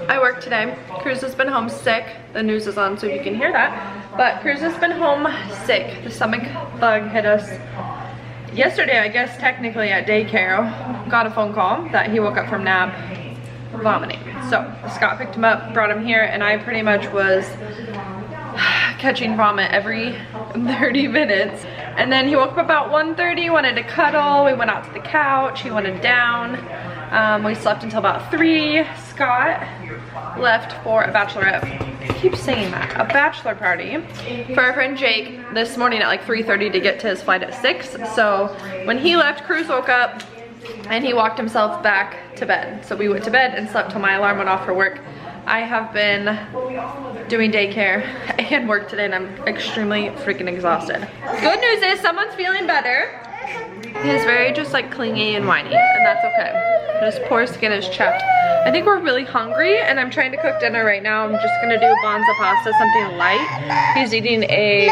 I worked today. Cruz has been home sick. The news is on so you can hear that. But Cruz has been home sick. The stomach bug hit us yesterday, I guess technically at daycare. Got a phone call that he woke up from nap vomiting. So Scott picked him up, brought him here, and I pretty much was catching vomit every 30 minutes. And then he woke up about 1:30, wanted to cuddle. We went out to the couch, he wanted down. We slept until about 3. Scott left for a bachelorette, I keep saying that, a bachelor party for our friend Jake this morning at like 3:30 to get to his flight at 6. So when he left, Cruz woke up and he walked himself back to bed. So we went to bed and slept till my alarm went off for work. I have been doing daycare and work today and I'm extremely freaking exhausted. Good news is someone's feeling better. He's very just like clingy and whiny, and that's okay. His poor skin is chapped. I think we're really hungry and I'm trying to cook dinner right now. I'm just gonna do bonza pasta, something light. He's eating a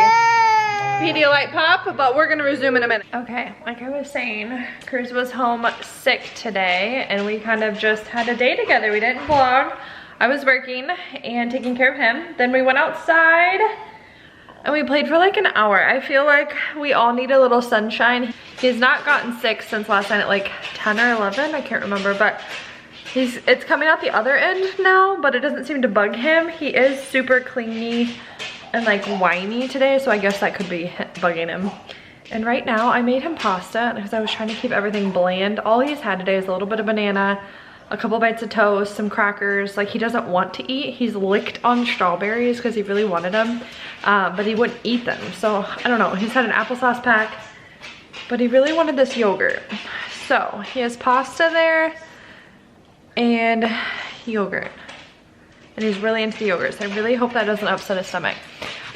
Pedialyte pop, but we're gonna resume in a minute. Okay, like I was saying, Cruz was home sick today and we kind of just had a day together. We didn't vlog. I was working and taking care of him. Then we went outside and we played for like an hour. I feel like we all need a little sunshine. He's not gotten sick since last night at like 10 or 11, I can't remember, but it's coming out the other end now, but it doesn't seem to bug him. He is super clingy and like whiny today, so I guess that could be bugging him. And right now I made him pasta because I was trying to keep everything bland. All he's had today is a little bit of banana, a couple bites of toast, some crackers. Like, he doesn't want to eat. He's licked on strawberries because he really wanted them, but he wouldn't eat them. So I don't know, he's had an applesauce pack, but he really wanted this yogurt. So he has pasta there and yogurt, and he's really into the yogurt. So I really hope that doesn't upset his stomach.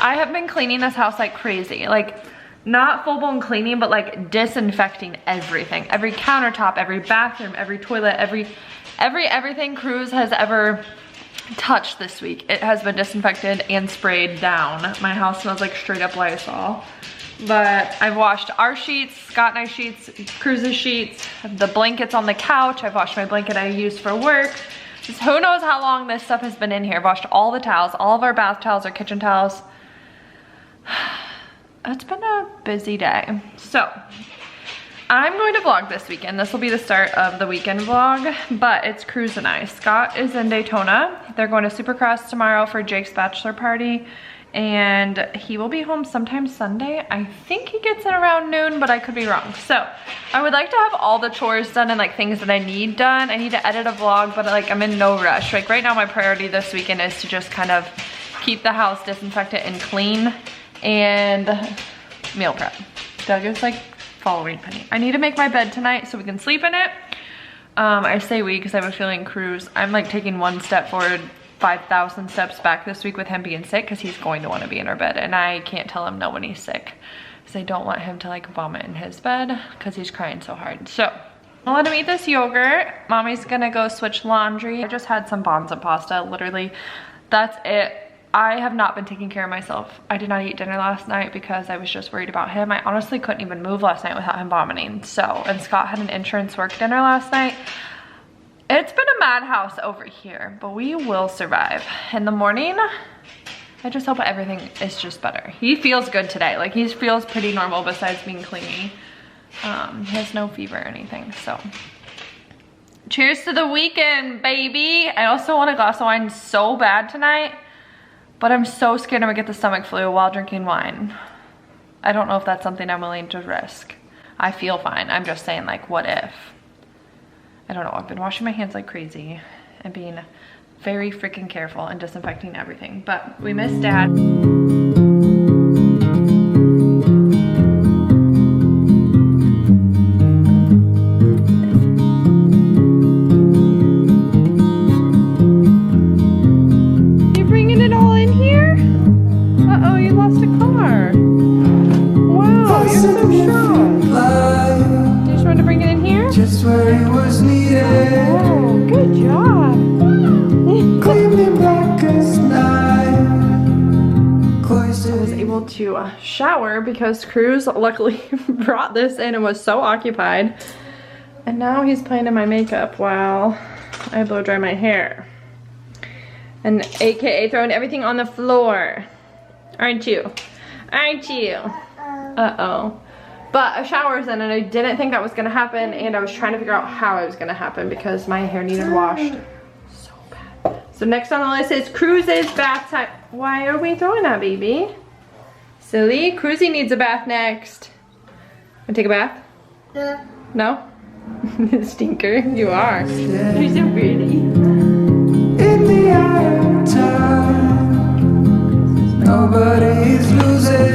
I have been cleaning this house like crazy, like not full-blown cleaning, but like disinfecting everything, every countertop, every bathroom, every toilet, everything Cruz has ever touched this week. It has been disinfected and sprayed down. My house smells like straight up Lysol. But I've washed our sheets, Scott and I sheets, Cruz's sheets, the blankets on the couch. I've washed my blanket I use for work. Just who knows how long this stuff has been in here. I've washed all the towels, all of our bath towels, our kitchen towels. It's been a busy day. So I'm going to vlog this weekend. This will be the start of the weekend vlog, but it's Cruz and I. Scott is in Daytona. They're going to Supercross tomorrow for Jake's bachelor party, and he will be home sometime Sunday. I think he gets in around noon, but I could be wrong. So I would like to have all the chores done and like things that I need done. I need to edit a vlog, but like I'm in no rush. Like right now my priority this weekend is to just kind of keep the house disinfected and clean and meal prep. Doug is like following Penny. I need to make my bed tonight so we can sleep in it. I say we because I have a feeling Cruz, I'm like taking one step forward, 5,000 steps back this week with him being sick, because he's going to want to be in our bed, and I can't tell him no when he's sick because I don't want him to like vomit in his bed because he's crying so hard. So I'll let him eat this yogurt. Mommy's gonna go switch laundry. I just had some bonza pasta, literally that's it. I have not been taking care of myself. I did not eat dinner last night because I was just worried about him. I honestly couldn't even move last night without him vomiting. So, and Scott had an insurance work dinner last night. It's been a madhouse over here, but we will survive. In the morning, I just hope everything is just better. He feels good today. Like, he feels pretty normal besides being clingy. He has no fever or anything, so. Cheers to the weekend, baby. I also want a glass of wine so bad tonight, but I'm so scared I'm gonna get the stomach flu while drinking wine. I don't know if that's something I'm willing to risk. I feel fine. I'm just saying, like, what if? I don't know. I've been washing my hands like crazy and being very freaking careful and disinfecting everything. But we miss Dad. To shower because Cruz luckily brought this in and was so occupied, and now he's playing in my makeup while I blow dry my hair. And AKA throwing everything on the floor. Aren't you? Aren't you? Uh-oh. But a shower's in and I didn't think that was gonna happen, and I was trying to figure out how it was gonna happen because my hair needed washed so bad. So next on the list is Cruz's bath time. Why are we throwing that, baby? Silly. Cruzy needs a bath next. Wanna take a bath? Yeah. No? Stinker, you are. You're so pretty. In the eye of time, nobody's losing.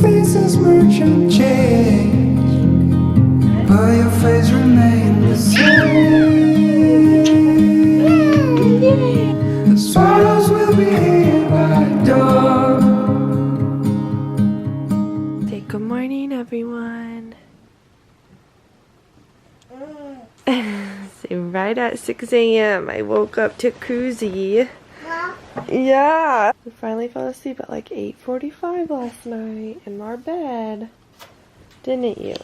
Faces merchant change, but your face remains the same. The swallows will be here by dawn. Say good morning, everyone. Right at 6 a.m. I woke up to Cruzy. Yeah. We finally fell asleep at like 8:45 last night in our bed. Didn't you?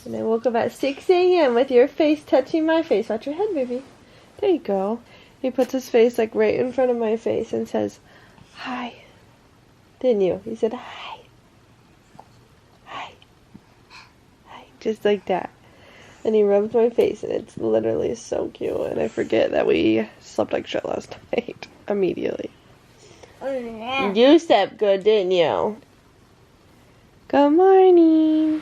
And I woke up at 6 a.m. with your face touching my face. Watch your head, baby. There you go. He puts his face like right in front of my face and says, hi. Didn't you? He said, hi. Hi. Hi. Just like that. And he rubs my face, and it's literally so cute. And I forget that we slept like shit last night immediately. You slept good, didn't you? Good morning.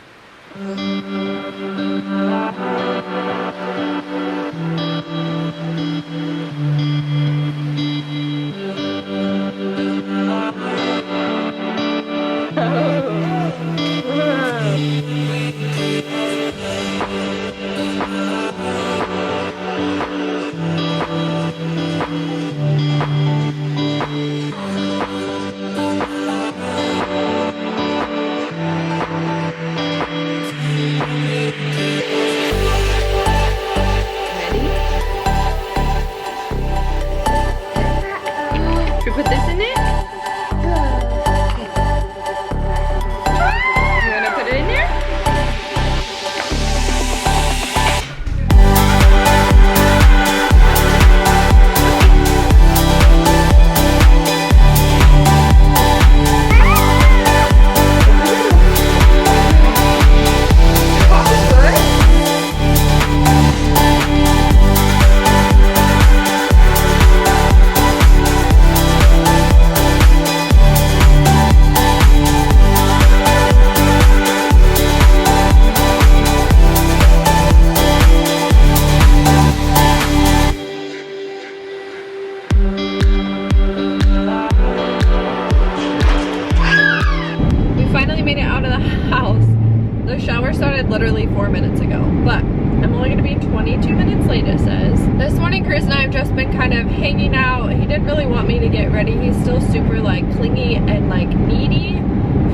Literally 4 minutes ago, but I'm only gonna be 22 minutes late, it says. This morning Chris and I have just been kind of hanging out. He didn't really want me to get ready. He's still super like clingy and like needy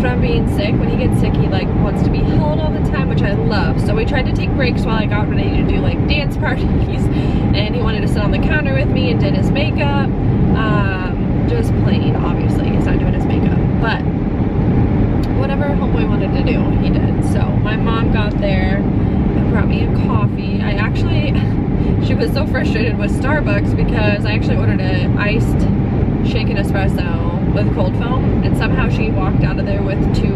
from being sick. When he gets sick, he like wants to be held all the time, which I love. So we tried to take breaks while I got ready to do like dance parties, and he wanted to sit on the counter with me and did his makeup. Just playing, obviously. He's not doing his makeup, but whatever homeboy wanted to do, he did. So my mom got there and brought me a coffee. She was so frustrated with Starbucks because I actually ordered an iced shaken espresso with cold foam, and somehow she walked out of there with 2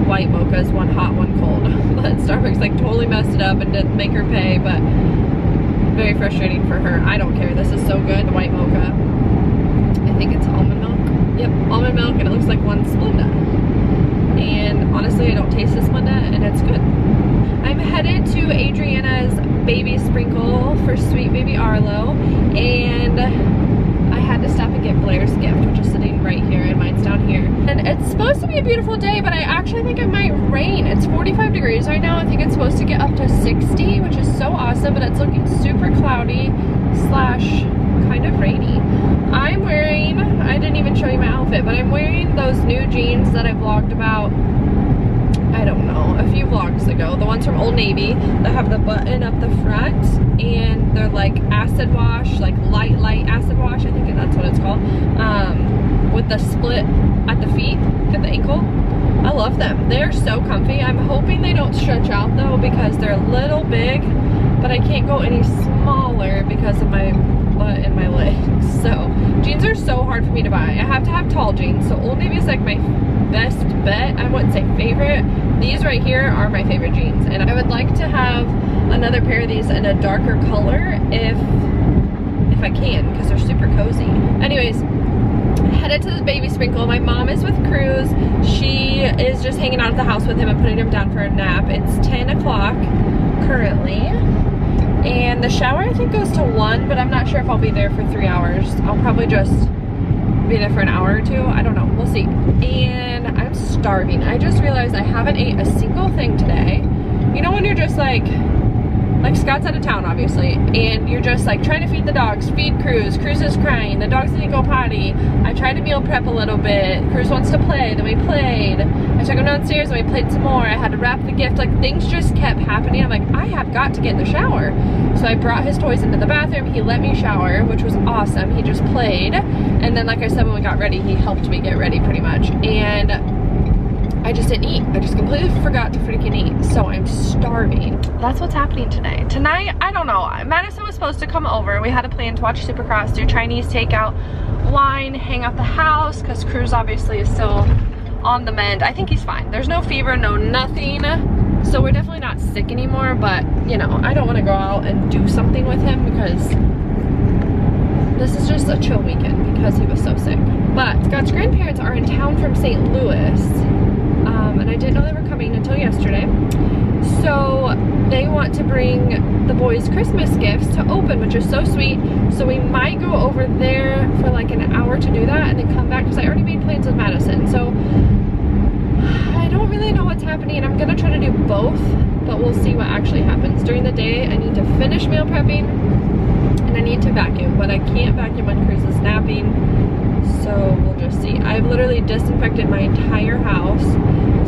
white mochas, 1 hot, 1 cold. But Starbucks like totally messed it up and didn't make her pay, but very frustrating for her. I don't care. This is so good. The white mocha. I think it's almond milk. Yep, almond milk, and it looks like 1 Splenda. And honestly, I don't taste the Splenda, and it's good. I'm headed to Adriana's baby sprinkle for sweet baby Arlo, and I had to stop and get Blair's gift, which is sitting right here, and mine's down here. And it's supposed to be a beautiful day, but I actually think it might rain. It's 45 degrees right now. I think it's supposed to get up to 60, which is so awesome, but it's looking super cloudy slash kind of rainy. I'm wearing, I didn't even show you my outfit, but I'm wearing those new jeans that I vlogged about, I don't know, a few vlogs ago. The ones from Old Navy that have the button up the front, and they're like acid wash, like light acid wash, I think that's what it's called, with the split at the feet, at the ankle. I love them. They're so comfy. I'm hoping they don't stretch out though, because they're a little big, but I can't go any smaller smaller because of my butt and my legs. So jeans are so hard for me to buy. I have to have tall jeans. So Old Navy is like my best bet. I wouldn't say favorite. These right here are my favorite jeans, and I would like to have another pair of these in a darker color if I can, because they're super cozy. Anyways, headed to the baby sprinkle. My mom is with Cruz. She is just hanging out at the house with him and putting him down for a nap. It's 10 o'clock currently, and the shower I think goes to 1, but I'm not sure if I'll be there for 3 hours. I'll probably just be there for an hour or 2. I don't know, we'll see. And I'm starving. I just realized I haven't ate a single thing today. You know when you're just like Scott's out of town obviously, and you're just like trying to feed the dogs, feed Cruz. Cruz is crying, the dogs need to go potty. I tried to meal prep a little bit. Cruz wants to play, then we played. I took him downstairs and we played some more. I had to wrap the gift. Like, things just kept happening. I'm like, I have got to get in the shower. So I brought his toys into the bathroom. He let me shower, which was awesome. He just played, and then like I said, when we got ready, he helped me get ready pretty much. And I just didn't eat. I just completely forgot to freaking eat. So I'm starving. That's what's happening today. Tonight, I don't know. Madison was supposed to come over. We had a plan to watch Supercross, do Chinese takeout, wine, hang out the house, because Cruz obviously is still on the mend. I think he's fine. There's no fever, no nothing. So we're definitely not sick anymore, but you know, I don't want to go out and do something with him because this is just a chill weekend because he was so sick. But Scott's grandparents are in town from St. Louis. And I didn't know they were coming until yesterday. So they want to bring the boys Christmas gifts to open, which is so sweet. So we might go over there for like an hour to do that and then come back, because I already made plans with Madison. So I don't really know what's happening. I'm gonna try to do both, but we'll see what actually happens. During the day, I need to finish meal prepping and I need to vacuum, but I can't vacuum when Cruz is napping. So we'll just see. I've literally disinfected my entire house,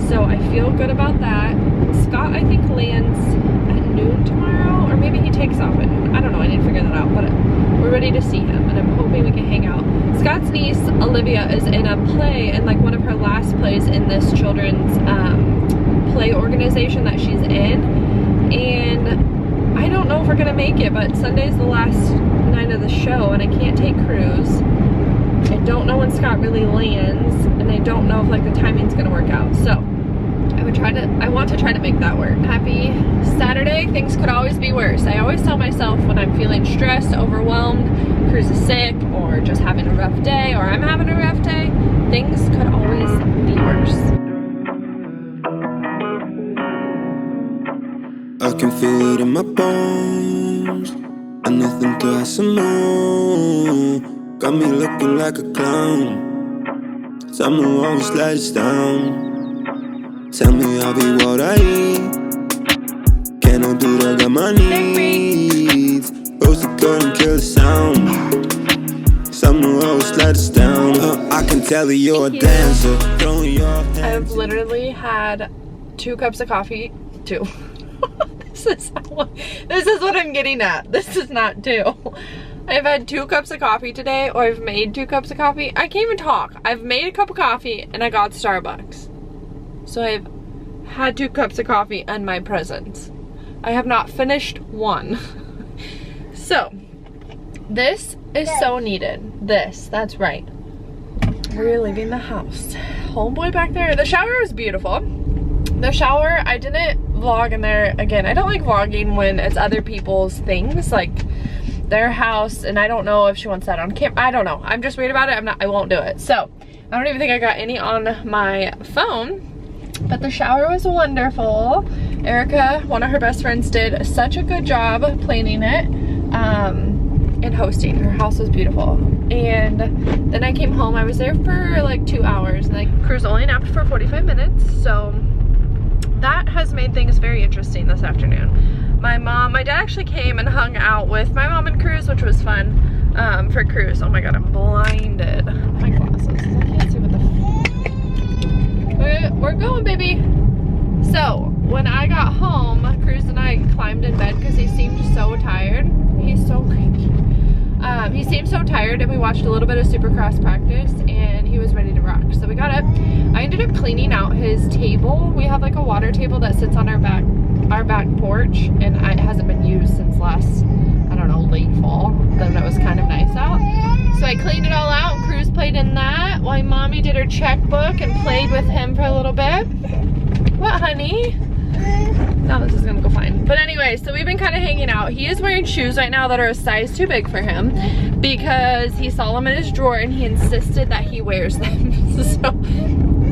so I feel good about that. Scott, I think, lands at noon tomorrow, or maybe he takes off at noon. I don't know, I need to figure that out, but we're ready to see him, and I'm hoping we can hang out. Scott's niece, Olivia, is in a play, and like one of her last plays in this children's play organization that she's in, and I don't know if we're gonna make it, but Sunday's the last night of the show, and I can't take Cruz. I don't know when Scott really lands, and I don't know if like the timing's gonna work out. So I want to try to make that work. Happy Saturday. Things could always be worse. I always tell myself when I'm feeling stressed, overwhelmed, Cruz is sick, or just having a rough day, or I'm having a rough day, things could always be worse. I can feel it in my bones. And nothing to ask more. Got me looking like a clown. Tell me why we let us down. Tell me I'll be what I eat. Can't no dude, I got my needs. Rose the girl and kill the sound. Someone always let us down. I can tell that you're a dancer. Throwing your hands. I've literally had 2 cups of coffee. 2. This is what I'm getting at. This is not 2. I've had 2 cups of coffee today, or I've made 2 cups of coffee. I can't even talk. I've made a cup of coffee and I got Starbucks. So I've had 2 cups of coffee and my presents. I have not finished one. So this is so needed. That's right. We're leaving the house. Homeboy back there. The shower was beautiful. The shower, I didn't vlog in there. Again, I don't like vlogging when it's other people's things, like their house, and I don't know if she wants that on camera. I don't know. I'm just weird about it. I won't do it. So I don't even think I got any on my phone, but the shower was wonderful. Erica, one of her best friends, did such a good job planning it and hosting. Her house was beautiful. And then I came home. I was there for like 2 hours, and Cruz only napped for 45 minutes. So that has made things very interesting this afternoon. My dad actually came and hung out with my mom and Cruz, which was fun for Cruz. Oh my god, I'm blinded. My glasses, I can't see what the we're going, baby. So when I got home, Cruz and I climbed in bed because he seemed so tired. He's so creepy. He seemed so tired, and we watched a little bit of Supercross practice, and he was ready to rock. So we got up. I ended up cleaning out his table. We have like a water table that sits on our back porch, and it hasn't been used since last, I don't know, your checkbook and played with him for a little bit. What, honey? No, this is gonna go fine. But anyway, so we've been kind of hanging out. He is wearing shoes right now that are a size too big for him because he saw them in his drawer and he insisted that he wears them. So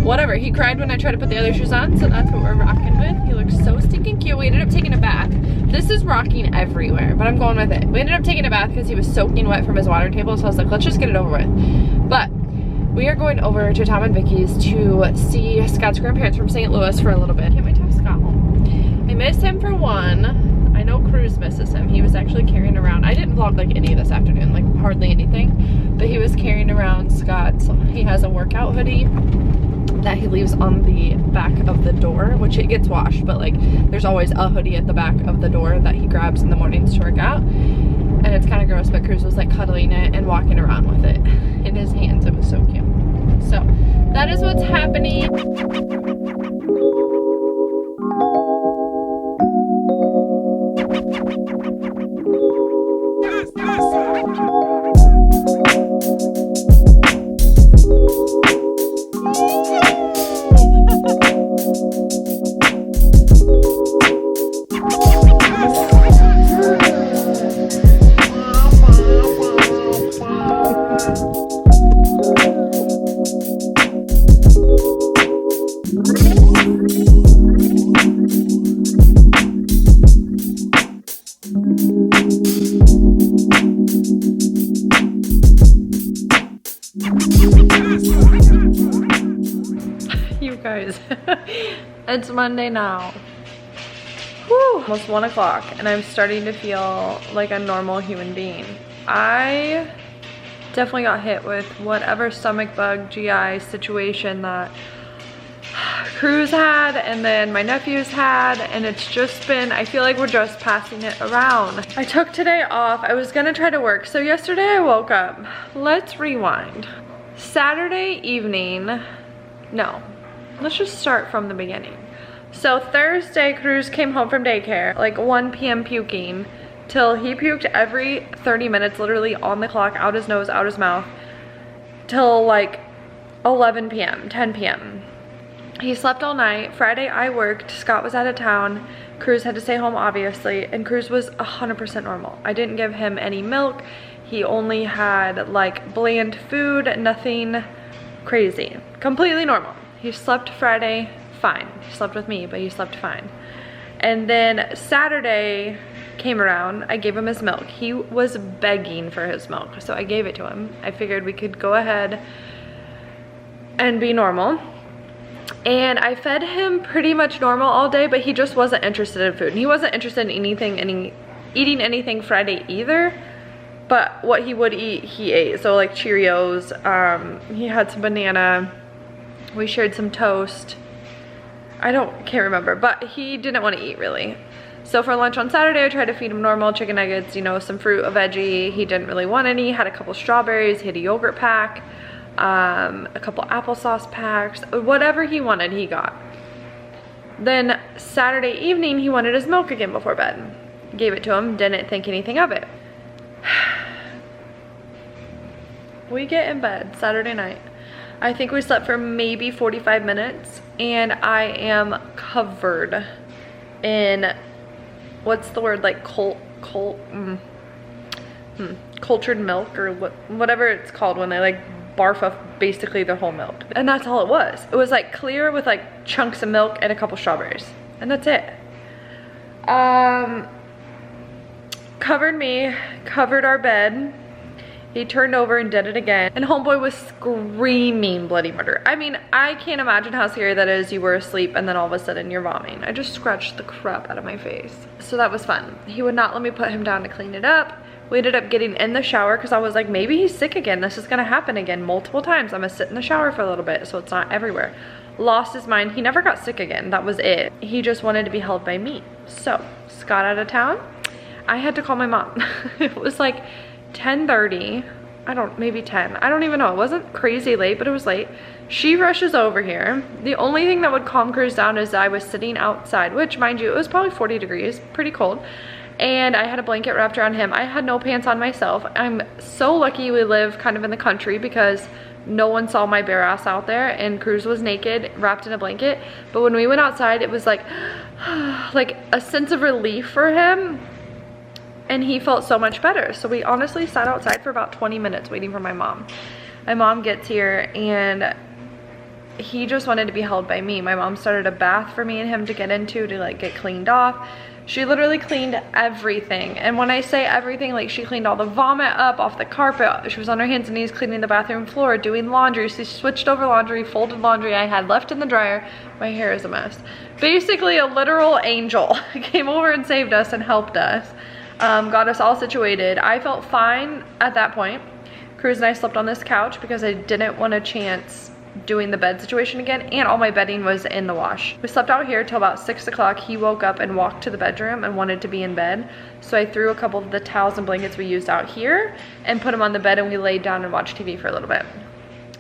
whatever, he cried when I tried to put the other shoes on, so that's what we're rocking with. He looks so stinking cute. We ended up taking a bath. This is rocking everywhere, but I'm going with it. We ended up taking a bath because he was soaking wet from his water table, so I was like, let's just get it over with. But we are going over to Tom and Vicky's to see Scott's grandparents from St. Louis for a little bit. Can't wait to have Scott home. I miss him for one. I know Cruz misses him. He was actually carrying around, I didn't vlog like any this afternoon, like hardly anything, but he was carrying around Scott's, he has a workout hoodie that he leaves on the back of the door, which it gets washed, but like there's always a hoodie at the back of the door that he grabs in the mornings to work out. And it's kind of gross, but Cruz was like cuddling it and walking around with it in his hands. It was so cute. So that is what's happening. You guys, it's Monday now. Whew, almost 1 o'clock, and I'm starting to feel like a normal human being. I definitely got hit with whatever stomach bug GI situation that Cruz had and then my nephews had, and it's just been, I feel like we're just passing it around. I took today off. I was gonna try to work. So yesterday I woke up. Let's rewind. Saturday evening, no, let's just start from the beginning. So Thursday, Cruz came home from daycare, like 1 p.m. puking, till he puked every 30 minutes, literally on the clock, out his nose, out his mouth, till like 11 p.m., 10 p.m. He slept all night. Friday I worked, Scott was out of town, Cruz had to stay home obviously, and Cruz was 100% normal. I didn't give him any milk. He only had like bland food, nothing crazy, completely normal. He slept Friday fine. He slept with me, but he slept fine. And then Saturday came around, I gave him his milk. He was begging for his milk, so I gave it to him. I figured we could go ahead and be normal. And I fed him pretty much normal all day, but he just wasn't interested in food. And he wasn't interested in eating anything Friday either, but what he would eat, he ate. So like Cheerios, he had some banana, we shared some toast. Can't remember, but he didn't want to eat really. So for lunch on Saturday, I tried to feed him normal chicken nuggets, you know, some fruit, a veggie. He didn't really want any. Had a couple strawberries, he had a yogurt pack, a couple applesauce packs, whatever he wanted, he got. Then Saturday evening, he wanted his milk again before bed. Gave it to him, didn't think anything of it. We get in bed Saturday night. I think we slept for maybe 45 minutes, and I am covered in, what's the word, like cultured milk, or whatever it's called when they like barf up basically their whole milk. And that's all it was. It was like clear with like chunks of milk and a couple strawberries, and that's it. Covered me, covered our bed. He turned over and did it again, and homeboy was screaming bloody murder. I mean, I can't imagine how scary that is. You were asleep and then all of a sudden you're vomiting. I just scratched the crap out of my face. So that was fun. He would not let me put him down to clean it up. We ended up getting in the shower because I was like, maybe he's sick again. This is gonna happen again multiple times. I'm gonna sit in the shower for a little bit so it's not everywhere. Lost his mind. He never got sick again. That was it. He just wanted to be held by me. So Scott out of town, I had to call my mom. It was like 10:30, maybe 10, I don't even know. It wasn't crazy late, but it was late. She rushes over here. The only thing that would calm Cruz down is I was sitting outside, which mind you, it was probably 40 degrees, pretty cold, and I had a blanket wrapped around him. I had no pants on myself. I'm so lucky we live kind of in the country because no one saw my bare ass out there, and Cruz was naked, wrapped in a blanket. But when we went outside, it was like a sense of relief for him, and he felt so much better. So we honestly sat outside for about 20 minutes waiting for my mom. My mom gets here, and he just wanted to be held by me. My mom started a bath for me and him to get into, to like get cleaned off. She literally cleaned everything. And when I say everything, like she cleaned all the vomit up off the carpet. She was on her hands and knees cleaning the bathroom floor, doing laundry. She switched over laundry, folded laundry I had left in the dryer. My hair is a mess. Basically a literal angel came over and saved us and helped us. Got us all situated. I felt fine at that point. Cruz and I slept on this couch because I didn't want a chance doing the bed situation again, and all my bedding was in the wash. We slept out here till about 6 o'clock. He woke up and walked to the bedroom and wanted to be in bed, so I threw a couple of the towels and blankets we used out here and put him on the bed, and we laid down and watched TV for a little bit.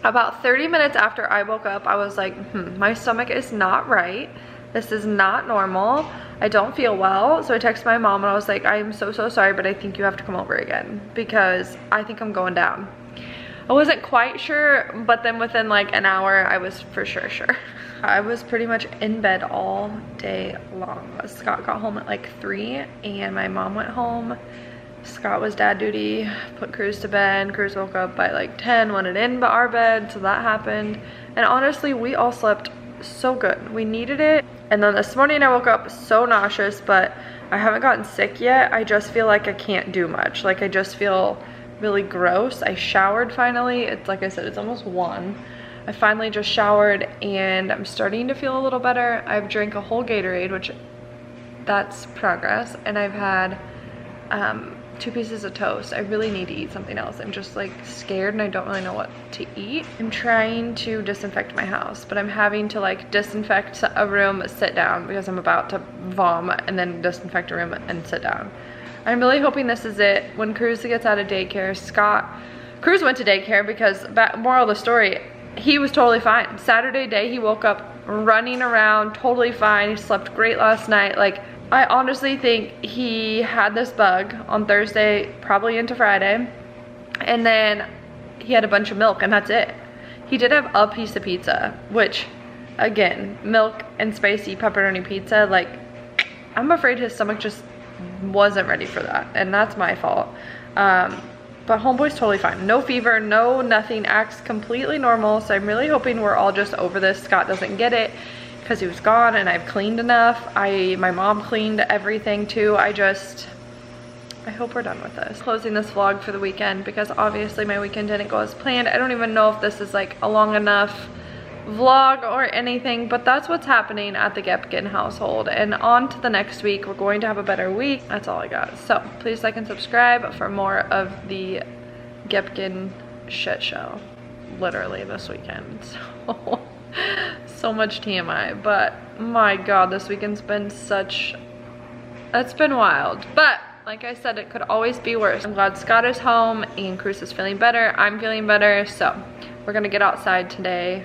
About 30 minutes after I woke up, I was like, my stomach is not right. This is not normal. I don't feel well. So I texted my mom and I was like, I am so sorry, but I think you have to come over again because I think I'm going down. I wasn't quite sure, but then within like an hour, I was for sure. I was pretty much in bed all day long. Scott got home at like 3 and my mom went home. Scott was dad duty, put Cruz to bed. Cruz woke up by like 10, wanted in our bed, so that happened. And honestly, we all slept so good. We needed it. And then this morning I woke up so nauseous, but I haven't gotten sick yet. I just feel like I can't do much. Like I just feel really gross. I showered finally. It's like I said, it's almost 1. I finally just showered and I'm starting to feel a little better. I've drank a whole Gatorade, which that's progress. And I've had 2 pieces of toast. I really need to eat something else. I'm just like scared and I don't really know what to eat. I'm trying to disinfect my house, but I'm having to like disinfect a room, sit down because I'm about to vomit, and then disinfect a room and sit down. I'm really hoping this is it. When Cruz gets out of daycare, Cruz went to daycare because, moral of the story, he was totally fine. Saturday day, he woke up running around, totally fine. He slept great last night. Like, I honestly think he had this bug on Thursday, probably into Friday, and then he had a bunch of milk and that's it. He did have a piece of pizza, which, again, milk and spicy pepperoni pizza, like, I'm afraid his stomach just wasn't ready for that, and that's my fault. But homeboy's totally fine. No fever, no nothing, acts completely normal, so I'm really hoping we're all just over this. Scott doesn't get it because he was gone and I've cleaned enough. My mom cleaned everything too. I hope we're done with this. Closing this vlog for the weekend because obviously my weekend didn't go as planned. I don't even know if this is like a long enough vlog or anything, but that's what's happening at the Gebken household. And on to the next week. We're going to have a better week. That's all I got. So please like and subscribe for more of the Gebken shit show literally this weekend. So much TMI, but my god, this weekend's been it's been wild. But like I said, it could always be worse. I'm glad Scott is home and Cruz is feeling better. I'm feeling better, so we're gonna get outside today,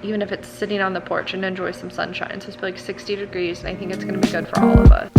even if it's sitting on the porch, and enjoy some sunshine. So it's like 60 degrees and I think it's gonna be good for all of us.